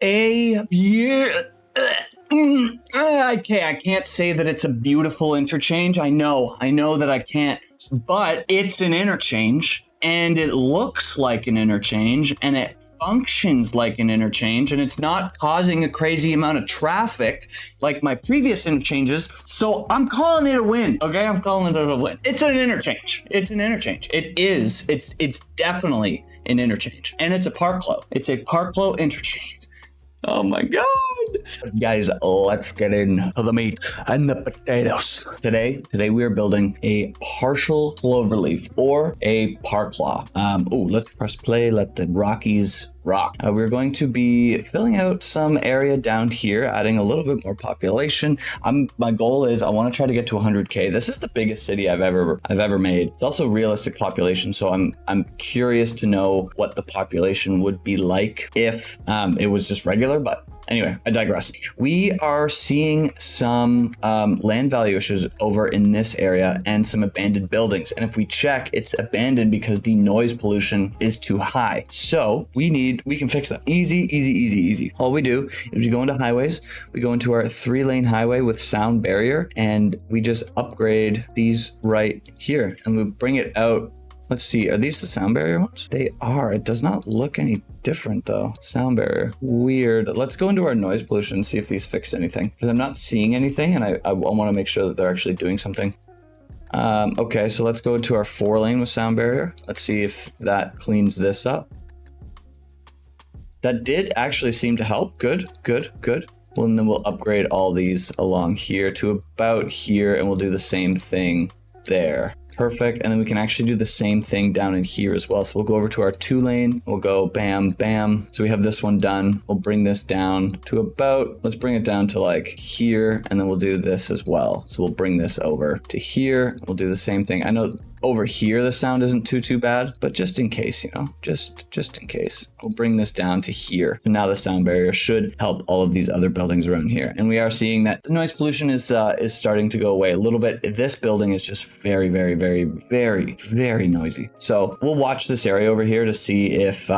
I can't say that it's a beautiful interchange. I know that I can't, but it's an interchange and it looks like an interchange and it functions like an interchange and it's not causing a crazy amount of traffic like my previous interchanges. So I'm calling it a win. Okay, I'm calling it a win. It's an interchange. It's an interchange. It is. It's definitely an interchange, and it's a Parclo. It's a Parclo interchange. Oh my God. Guys, let's get into the meat and the potatoes. Today we are building a partial cloverleaf or a Parclo. Let's press play, let the Rockies rock. We're going to be filling out some area down here, adding a little bit more population. My goal is I want to try to get to 100K. This is the biggest city I've ever made. It's also realistic population, so I'm curious to know what the population would be like if it was just regular, but anyway, I digress. We are seeing some land value issues over in this area and some abandoned buildings. And if we check, it's abandoned because the noise pollution is too high. So we can fix that. Easy. All we do is we go into highways, we go into our 3-lane highway with sound barrier, and we just upgrade these right here and we bring it out. Let's see, are these the sound barrier ones? They are. It does not look any different though. Sound barrier, weird. Let's go into our noise pollution and see if these fixed anything, because I'm not seeing anything and I want to make sure that they're actually doing something. Okay, so let's go into our 4-lane with sound barrier. Let's see if that cleans this up. That did actually seem to help. Good. Well, and then we'll upgrade all these along here to about here, and we'll do the same thing there. Perfect. And then we can actually do the same thing down in here as well. So we'll go over to our 2-lane. We'll go bam, bam. So we have this one done. We'll bring this down to about, let's bring it down to like here. And then we'll do this as well. So we'll bring this over to here. We'll do the same thing. I know over here the sound isn't too bad, but just in case, you know, just in case, we'll bring this down to here. And now the sound barrier should help all of these other buildings around here. And we are seeing that the noise pollution is starting to go away a little bit. This building is just very noisy. So we'll watch this area over here to see if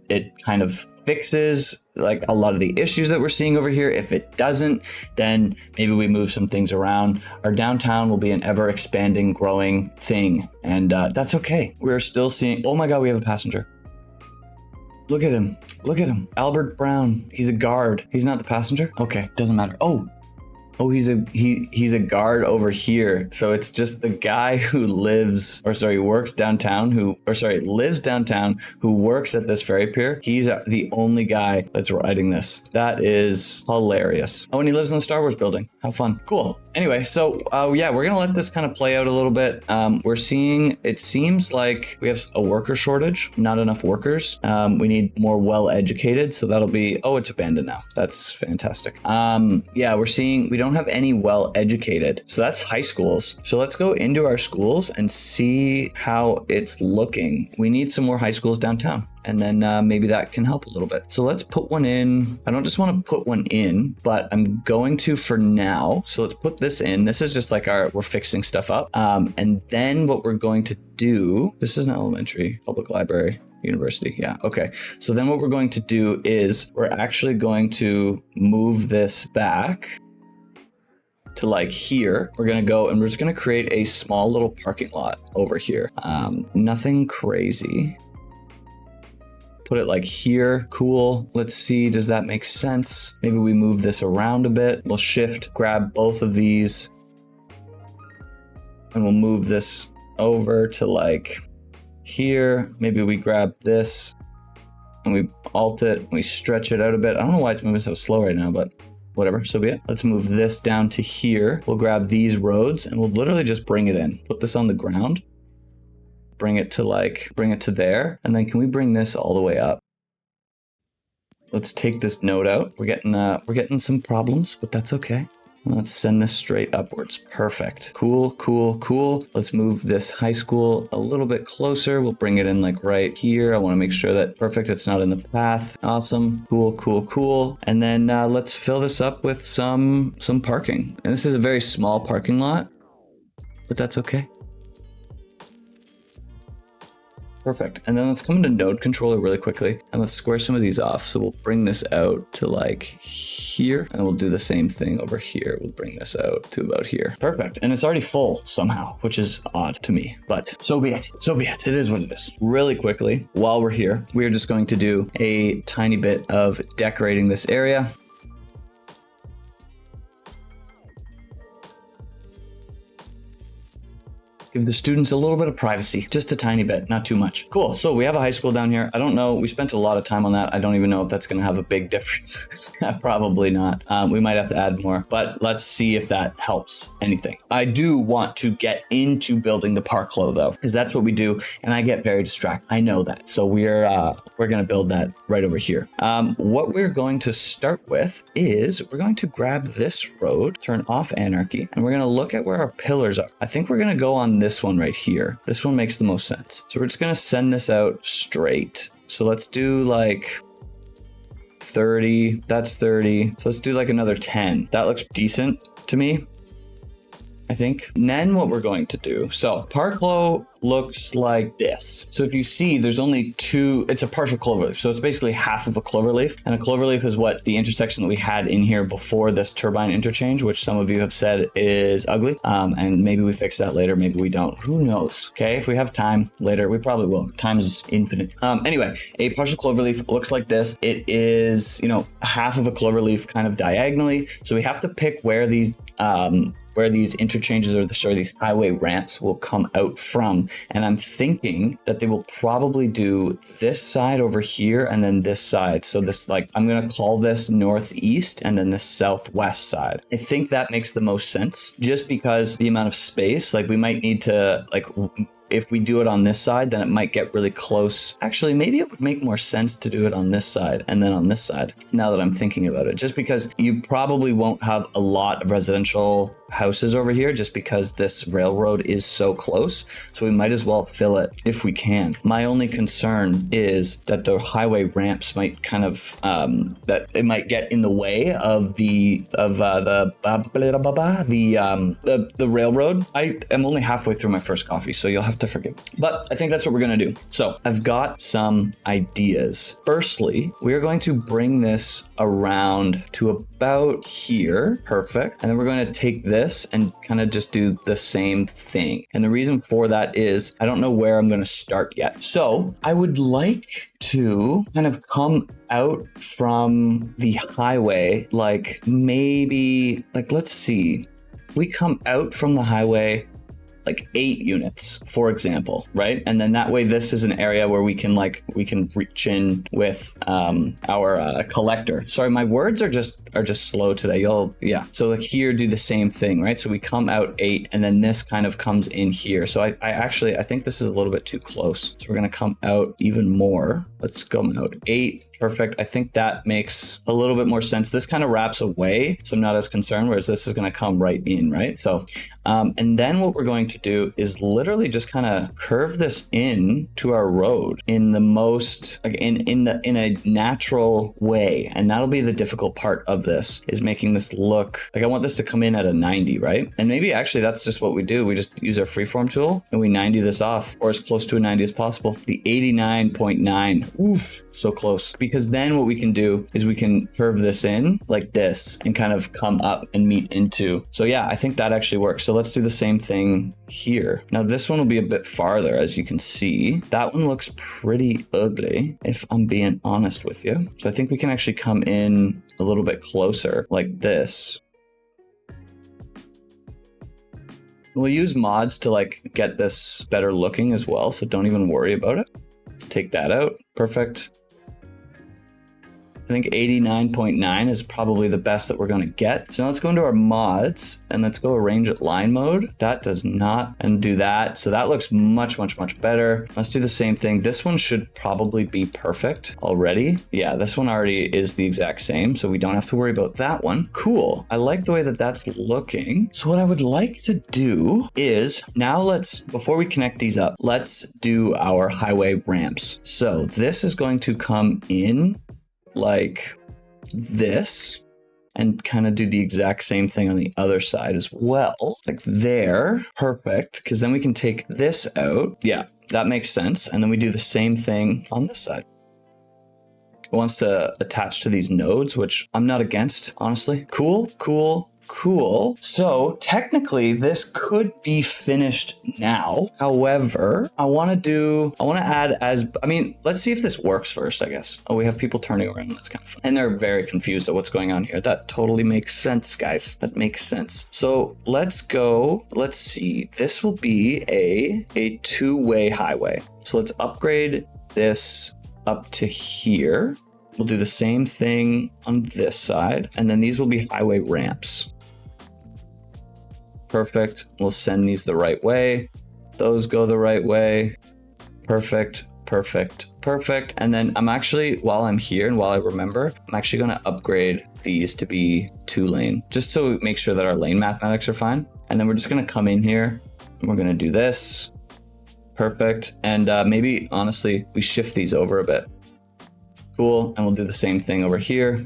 it kind of fixes like a lot of the issues that we're seeing over here. If it doesn't, then maybe we move some things around. Our downtown will be an ever expanding, growing thing. And that's okay. We're still seeing, oh my God, we have a passenger. Look at him. Albert Brown. He's a guard. He's not the passenger. Okay, doesn't matter. Oh, he's a guard over here. So it's just the guy who lives downtown, who works at this ferry pier. He's the only guy that's riding this. That is hilarious. Oh, and he lives in the Star Wars building. How fun. Cool. Anyway, so yeah, we're gonna let this kind of play out a little bit. We're seeing, it seems like we have a worker shortage, not enough workers. We need more well-educated. So that'll be, oh, it's abandoned now. That's fantastic. Yeah, we're seeing, we don't have any well-educated. So that's high schools. So let's go into our schools and see how it's looking. We need some more high schools downtown. And then maybe that can help a little bit. So let's put one in. I don't just want to put one in, but I'm going to for now. So let's put this in. This is just like we're fixing stuff up. And then what we're going to do, this is an elementary, public library, university. Yeah. Okay. So then what we're going to do is we're actually going to move this back to like here. We're going to go and we're just going to create a small little parking lot over here. Nothing crazy. Put it like here. Cool. Let's see. Does that make sense? Maybe we move this around a bit. We'll shift, grab both of these, and we'll move this over to like here. Maybe we grab this and we alt it and we stretch it out a bit. I don't know why it's moving so slow right now, but whatever, so be it. Let's move this down to here. We'll grab these roads and we'll literally just bring it in. Put this on the ground. Bring it to there. And then can we bring this all the way up? Let's take this node out. We're getting some problems, but that's okay. Let's send this straight upwards. Perfect. Cool. Let's move this high school a little bit closer. We'll bring it in like right here. I want to make sure that perfect. It's not in the path. Awesome. Cool. And then let's fill this up with some parking. And this is a very small parking lot, but that's okay. Perfect. And then let's come into node controller really quickly and let's square some of these off. So we'll bring this out to like here and we'll do the same thing over here. We'll bring this out to about here. Perfect. And it's already full somehow, which is odd to me, but so be it. So be it. It is what it is. Really quickly, while we're here, we are just going to do a tiny bit of decorating this area. Give the students a little bit of privacy, just a tiny bit, not too much. Cool, so we have a high school down here. I don't know, we spent a lot of time on that. I don't even know if that's gonna have a big difference. Probably not. We might have to add more, but let's see if that helps anything. I do want to get into building the Parclo though, because that's what we do, and I get very distracted. I know that, so we're gonna build that right over here. What we're going to start with is we're going to grab this road, turn off anarchy, and we're gonna look at where our pillars are. I think we're gonna go on this one right here. This one makes the most sense. So we're just gonna send this out straight. So let's do like 30, that's 30. So let's do like another 10. That looks decent to me, I think. And then what we're going to do, so Parclo looks like this. So if you see, there's only two, it's a partial cloverleaf. So it's basically half of a cloverleaf, and a cloverleaf is what the intersection that we had in here before this turbine interchange, which some of you have said is ugly. And maybe we fix that later, maybe we don't, who knows? Okay, if we have time later, we probably will. Time is infinite. Anyway, a partial cloverleaf looks like this. It is, you know, half of a cloverleaf kind of diagonally. So we have to pick where these interchanges or these highway ramps will come out from. And I'm thinking that they will probably do this side over here and then this side. So this, like, I'm going to call this northeast and then the southwest side. I think that makes the most sense just because the amount of space, like we might need to, like, if we do it on this side, then it might get really close. Actually, maybe it would make more sense to do it on this side and then on this side, now that I'm thinking about it, just because you probably won't have a lot of residential houses over here just because this railroad is so close. So we might as well fill it if we can. My only concern is that the highway ramps might kind of, that it might get in the way of the railroad. I am only halfway through my first coffee, so you'll have to forgive me. But I think that's what we're gonna do. So I've got some ideas. Firstly, we are going to bring this around to about here. Perfect. And then we're going to take this and kind of just do the same thing. And the reason for that is I don't know where I'm going to start yet. So I would like to kind of come out from the highway, like maybe, like, let's see, we come out from the highway like 8 units, for example, right? And then that way, this is an area where we can reach in with our collector. Sorry, my words are just slow today. Yeah. So like here, do the same thing, right? So we come out 8, and then this kind of comes in here. So I actually think this is a little bit too close. So we're gonna come out even more. Let's go out 8. Perfect. I think that makes a little bit more sense. This kind of wraps away, so I'm not as concerned. Whereas this is gonna come right in, right? So, and then what we're going to do is literally just kind of curve this in to our road in the most, like in a natural way. And that'll be the difficult part of this, is making this look like, I want this to come in at a 90, right? And maybe actually that's just what we do. We just use our freeform tool and we 90 this off, or as close to a 90 as possible. The 89.9, oof, so close. Because then what we can do is we can curve this in like this and kind of come up and meet into. So yeah, I think that actually works. So let's do the same thing here. Now this one will be a bit farther, as you can see. That one looks pretty ugly, if I'm being honest with you. So I think we can actually come in a little bit closer like this. We'll use mods to like get this better looking as well, so don't even worry about it. Let's take that out. Perfect. I think 89.9 is probably the best that we're going to get. So now let's go into our mods and let's go arrange at line mode. That does not, and do that. So that looks much, much, much better. Let's do the same thing. This one should probably be perfect already. Yeah, this one already is the exact same, so we don't have to worry about that one. Cool. I like the way that that's looking. So what I would like to do is now before we connect these up, let's do our highway ramps. So this is going to come in like this, and kind of do the exact same thing on the other side as well. Like there. Perfect. Because then we can take this out. Yeah, that makes sense. And then we do the same thing on this side. It wants to attach to these nodes, which I'm not against, honestly. Cool, cool, cool. So technically this could be finished now. However, I want to add let's see if this works first, I guess. Oh, we have people turning around. That's kind of fun. And they're very confused at what's going on here. That totally makes sense, guys. That makes sense. So let's go. Let's see. This will be a two-way highway. So let's upgrade this up to here. We'll do the same thing on this side, and then these will be highway ramps. Perfect. We'll send these the right way. Those go the right way. Perfect, perfect, perfect. And then I'm actually, while I'm here and while I remember, I'm actually going to upgrade these to be 2-lane, just so we make sure that our lane mathematics are fine. And then we're just going to come in here and we're going to do this. Perfect. And maybe, honestly, we shift these over a bit. Cool. And we'll do the same thing over here.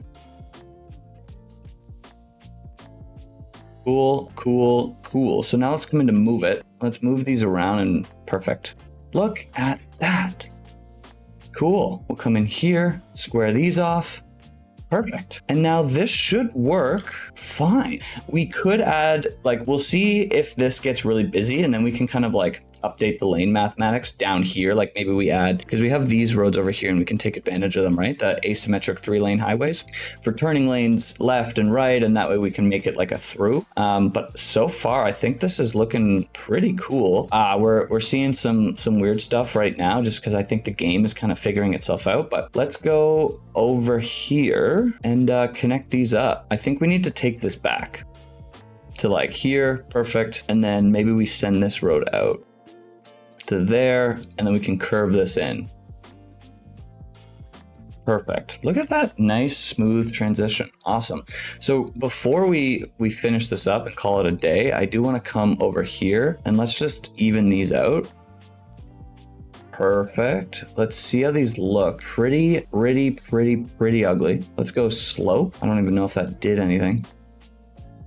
Cool, cool, cool. So now let's come in to move it. Let's move these around and perfect. Look at that. Cool. We'll come in here, square these off. Perfect. And now this should work fine. We could add, we'll see if this gets really busy, and then we can kind of update the lane mathematics down here. Like maybe we add, because we have these roads over here and we can take advantage of them, right? The asymmetric 3-lane highways for turning lanes left and right. And that way we can make it like a through. But so far, I think this is looking pretty cool. We're seeing some weird stuff right now, just because I think the game is kind of figuring itself out. But let's go over here and connect these up. I think we need to take this back to here. Perfect. And then maybe we send this road out to there, and then we can curve this in. Perfect. Look at that nice smooth transition. Awesome. So before we finish this up and call it a day, I do want to come over here and let's just even these out. Perfect. Let's see how these look. Pretty ugly. Let's go slope. I don't even know if that did anything.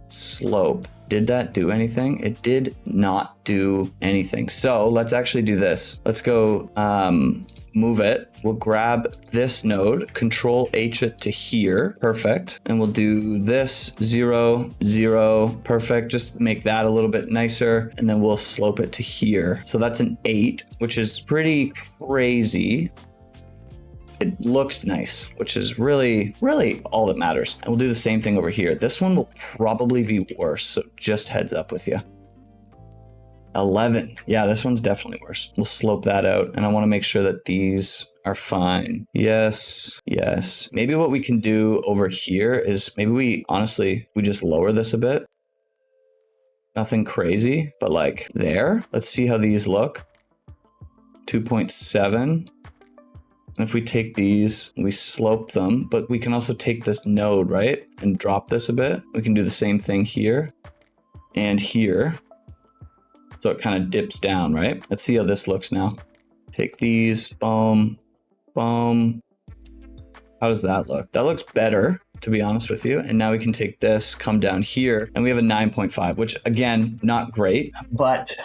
Slope. Did that do anything? It did not do anything. So let's actually do this. Let's go move it. We'll grab this node, Control H it to here. Perfect. And we'll do this 0, 0. Perfect. Just make that a little bit nicer. And then we'll slope it to here. So that's an 8, which is pretty crazy. It looks nice, which is really all that matters. And we'll do the same thing over here. This one will probably be worse, so just heads up with you. 11. Yeah, this one's definitely worse. We'll slope that out, and I want to make sure that these are fine. Yes, yes. Maybe what we can do over here is maybe we just lower this a bit. Nothing crazy, but there. Let's see how these look. 2.7. And if we take these, we slope them, but we can also take this node, right? And drop this a bit. We can do the same thing here and here. So it kind of dips down, right? Let's see how this looks now. Take these, boom, boom. How does that look? That looks better, to be honest with you. And now we can take this, come down here, and we have a 9.5, which again, not great, but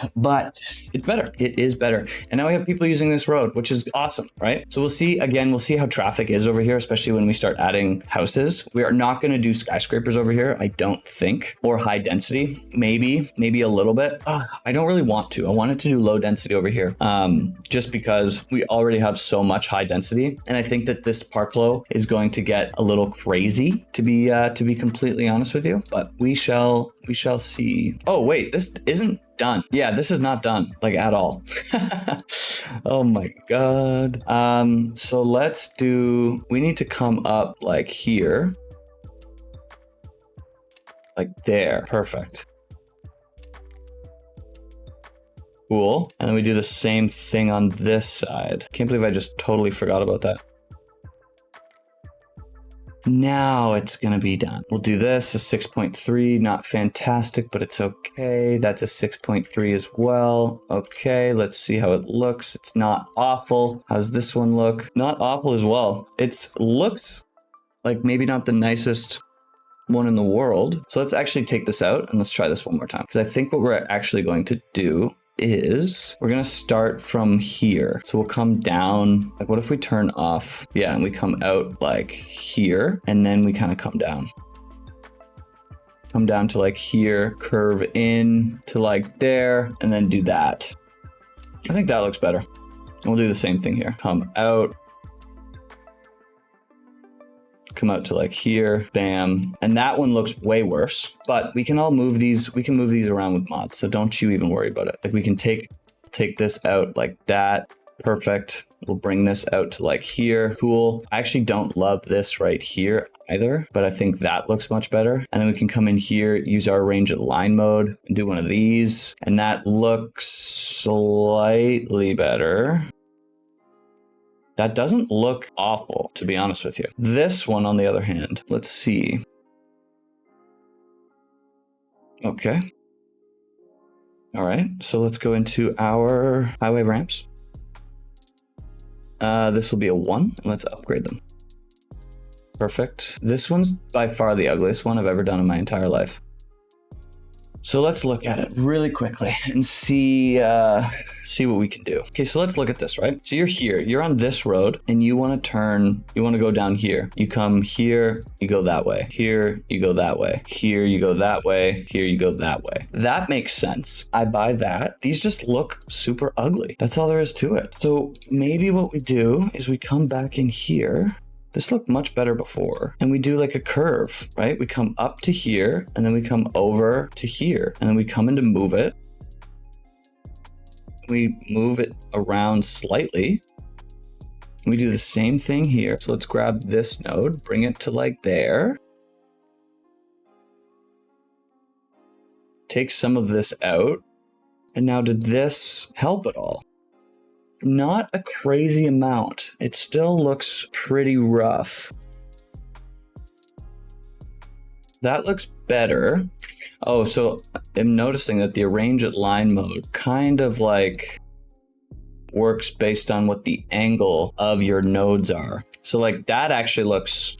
it's better. It is better. And now we have people using this road, which is awesome, right? So we'll see how traffic is over here, especially when we start adding houses. We are not going to do skyscrapers over here, I don't think, or high density. Maybe a little bit. I don't really want to. I wanted to do low density over here, just because we already have so much high density. And I think that this Parclo is going to get a little crazy, to be completely honest with you, but we shall see. Oh wait, this isn't done. Yeah, this is not done at all. Oh my god. So we need to come up here, there. Perfect. Cool. And then we do the same thing on this side. Can't believe I just totally forgot about that. Now it's gonna be done. We'll do this, a 6.3, not fantastic, but it's okay. That's a 6.3 as well. Okay, let's see how it looks. It's not awful. How's this one look? Not awful as well. It looks like maybe not the nicest one in the world. So let's actually take this out and let's try this one more time. Because I think what we're actually going to do is we're going to start from here. So we'll come down. Like what if we turn off? Yeah, and we come out like here and then we kind of come down. Come down to like here, curve in to like there, and then do that. I think that looks better. We'll do the same thing here. Come out to like here, bam. And that one looks way worse, but we can all move these. We can move these around with mods. So don't you even worry about it. Like we can take this out like that. Perfect. We'll bring this out to like here. Cool. I actually don't love this right here either, but I think that looks much better. And then we can come in here, use our arrange at line mode and do one of these. And that looks slightly better. That doesn't look awful, to be honest with you. This one, on the other hand, let's see. Okay. All right, so let's go into our highway ramps. This will be a 1, and let's upgrade them. Perfect. This one's by far the ugliest one I've ever done in my entire life. So let's look at it really quickly and see what we can do. Okay, so let's look at this, right? So you're here, you're on this road and you want to turn, you want to go down here. You come here, you go that way. Here, you go that way. Here, you go that way. Here, you go that way. That makes sense. I buy that. These just look super ugly. That's all there is to it. So maybe what we do is we come back in here. This looked much better before. And we do like a curve, right? We come up to here and then we come over to here and then we come in to move it. We move it around slightly. We do the same thing here. So let's grab this node, bring it to like there. Take some of this out. And now did this help at all? Not a crazy amount. It still looks pretty rough. That looks better. Oh, so I'm noticing that the arrange at line mode kind of like works based on what the angle of your nodes are. So like that actually looks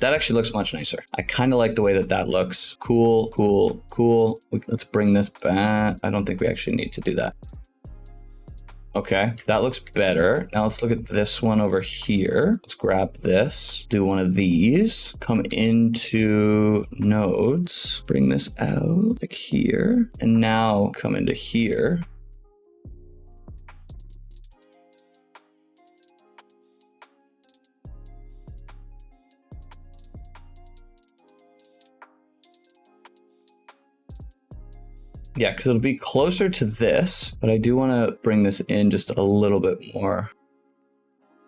much nicer. I kind of like the way that looks. Cool, cool, cool. Let's bring this back. I don't think we actually need to do that. Okay, that looks better. Now let's look at this one over here. Let's grab this, do one of these, come into nodes, bring this out like here, and now come into here. Yeah, because it'll be closer to this, but I do want to bring this in just a little bit more.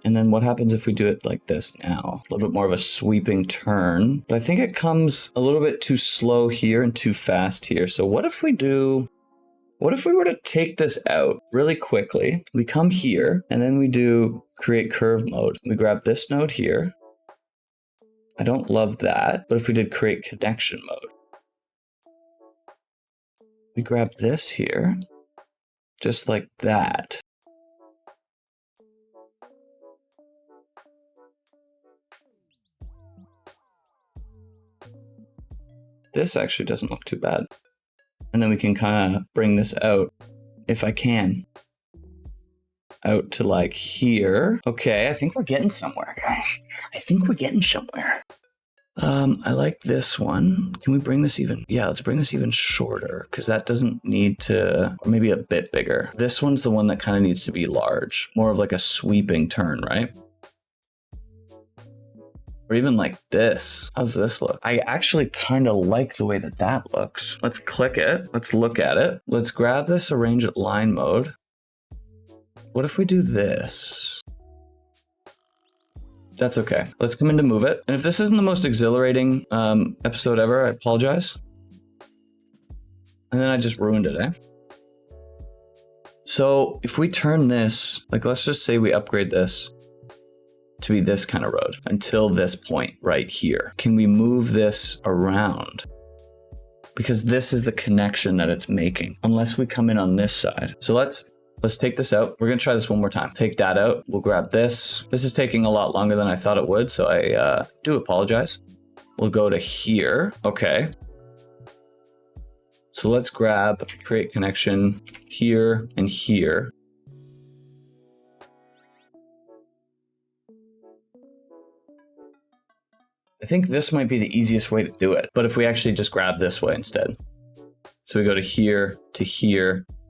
And then what happens if we do it like this now? A little bit more of a sweeping turn, but I think it comes a little bit too slow here and too fast here. So what if we were to take this out really quickly? We come here and then we do create curve mode. We grab this node here. I don't love that, but if we did create connection mode, we grab this here, just like that. This actually doesn't look too bad. And then we can kind of bring this out, if I can, out to like here. Okay, I think we're getting somewhere, guys. I think we're getting somewhere. I like this one. Can we bring this even? Yeah, let's bring this even shorter because that doesn't need to, or maybe a bit bigger. This one's the one that kind of needs to be large, more of like a sweeping turn, right? Or even like this. How's this look? I actually kind of like the way that looks. Let's click it. Let's look at it. Let's grab this arrange at line mode. What if we do this? That's okay. Let's come in to move it. And if this isn't the most exhilarating episode ever, I apologize. And then I just ruined it, eh? So if we turn this, like let's just say we upgrade this to be this kind of road until this point right here. Can we move this around? Because this is the connection that it's making, unless we come in on this side. So let's take this out. We're gonna try this one more time. Take that out. We'll grab this. This is taking a lot longer than I thought it would, so I do apologize. will go to here. Okay. So let's grab, create connection here and here. I think this might be the easiest way to do it, but if we actually just grab this way instead. So we go to here,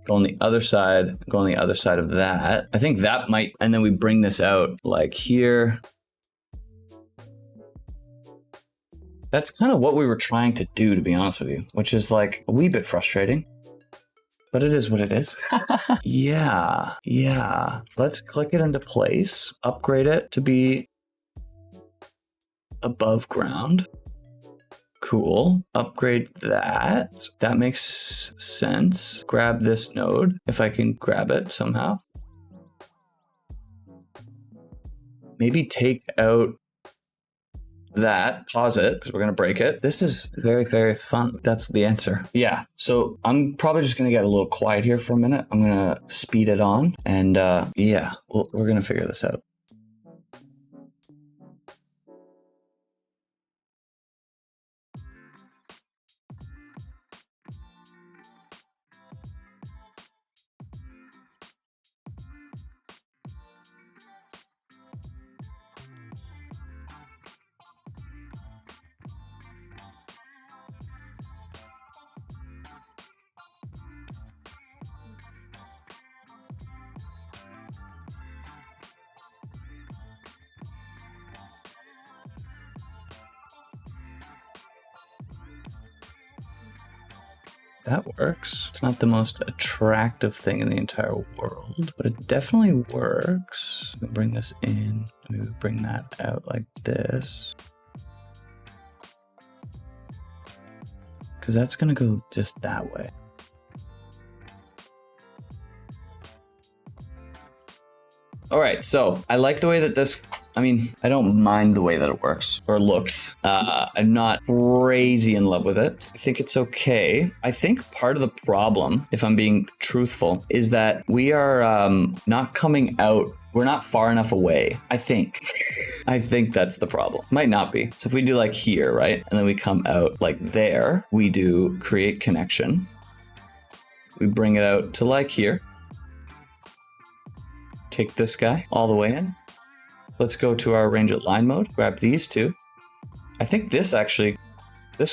go on the other side of that. I think that might, and then we bring this out like here. That's kind of what we were trying to do, to be honest with you, which is like a wee bit frustrating, but it is what it is. Yeah. Let's click it into place, upgrade it to be above ground. Cool. Upgrade that. That makes sense. Grab this node, if I can grab it somehow. Maybe take out that, pause it, because we're going to break it. This is very, very fun. That's the answer. Yeah. So I'm probably just going to get a little quiet here for a minute. I'm going to speed it on. And yeah, we're going to figure this out. That works. It's not the most attractive thing in the entire world, but it definitely works. We'll bring this in. Maybe bring that out like this. Because that's going to go just that way. All right, so I like the way that this, I mean, I don't mind the way that it works or looks. I'm not crazy in love with it. I think it's okay. I think part of the problem, if I'm being truthful, is that we are not coming out. We're not far enough away, I think. I think that's the problem. Might not be. So if we do like here, right? And then we come out like there, we do create connection. We bring it out to like here. Take this guy all the way in. Let's go to our arrange it line mode. Grab these two. I think this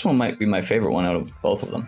one might be my favorite one out of both of them.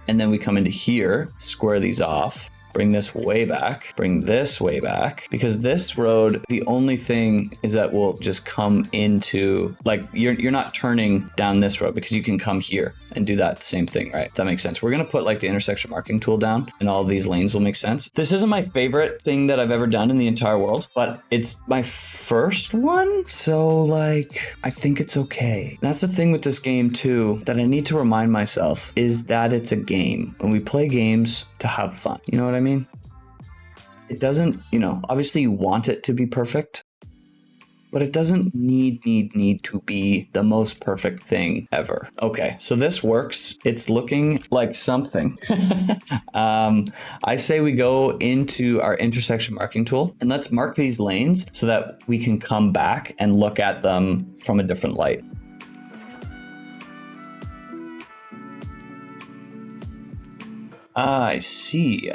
And then we come into here, square these off, bring this way back, bring this way back, because this road, the only thing is that we'll just come into, like, you're not turning down this road because you can come here and do that same thing, right? If that makes sense. We're going to put like the intersection marking tool down and all of these lanes will make sense. This isn't my favorite thing that I've ever done in the entire world, but it's my first one. So like, I think it's okay. That's the thing with this game too, that I need to remind myself is that it's a game and we play games to have fun. You know what I mean? It doesn't, obviously you want it to be perfect, but it doesn't need to be the most perfect thing ever. Okay, so this works. It's looking like something. I say we go into our intersection marking tool and let's mark these lanes so that we can come back and look at them from a different light. I see.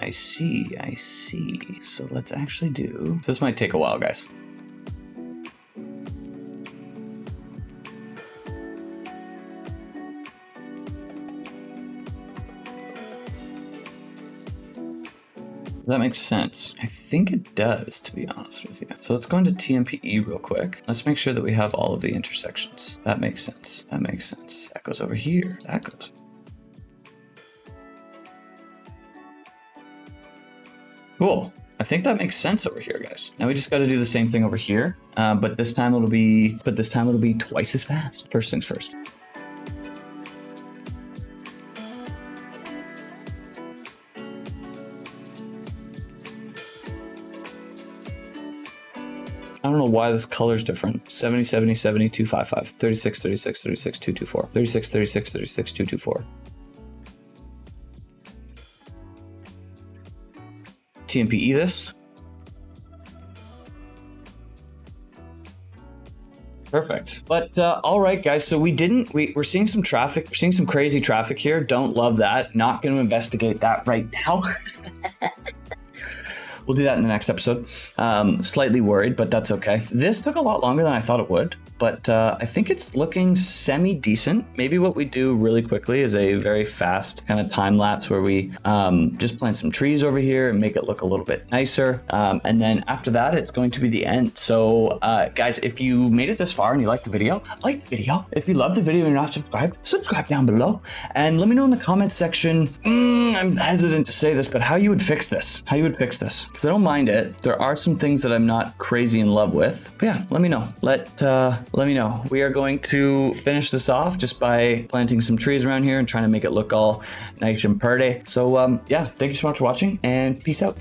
So let's actually do, this might take a while, guys. That makes sense. I think it does, to be honest with you. So let's go into TMPE real quick. Let's make sure that we have all of the intersections. That makes sense. That goes over here. That goes. Cool. I think that makes sense over here, guys. Now we just got to do the same thing over here, but this time it'll be twice as fast. First things first. I don't know why this color is different. 70, 70, 70, 255, 36, 36, 36, 224, 36, 36, 36, 224. TMPE this. Perfect. But all right, guys. So we're seeing some traffic. We're seeing some crazy traffic here. Don't love that. Not going to investigate that right now. We'll do that in the next episode. Slightly worried, but that's okay. This took a lot longer than I thought it would, but I think it's looking semi-decent. Maybe what we do really quickly is a very fast kind of time lapse where we just plant some trees over here and make it look a little bit nicer. And then after that, it's going to be the end. So guys, if you made it this far and you liked the video, like the video. If you love the video and you're not subscribed, subscribe down below. And let me know in the comments section, I'm hesitant to say this, but how you would fix this. How you would fix this. Because I don't mind it. There are some things that I'm not crazy in love with. But yeah, let me know. Let me know. We are going to finish this off just by planting some trees around here and trying to make it look all nice and pretty. So yeah, thank you so much for watching and peace out.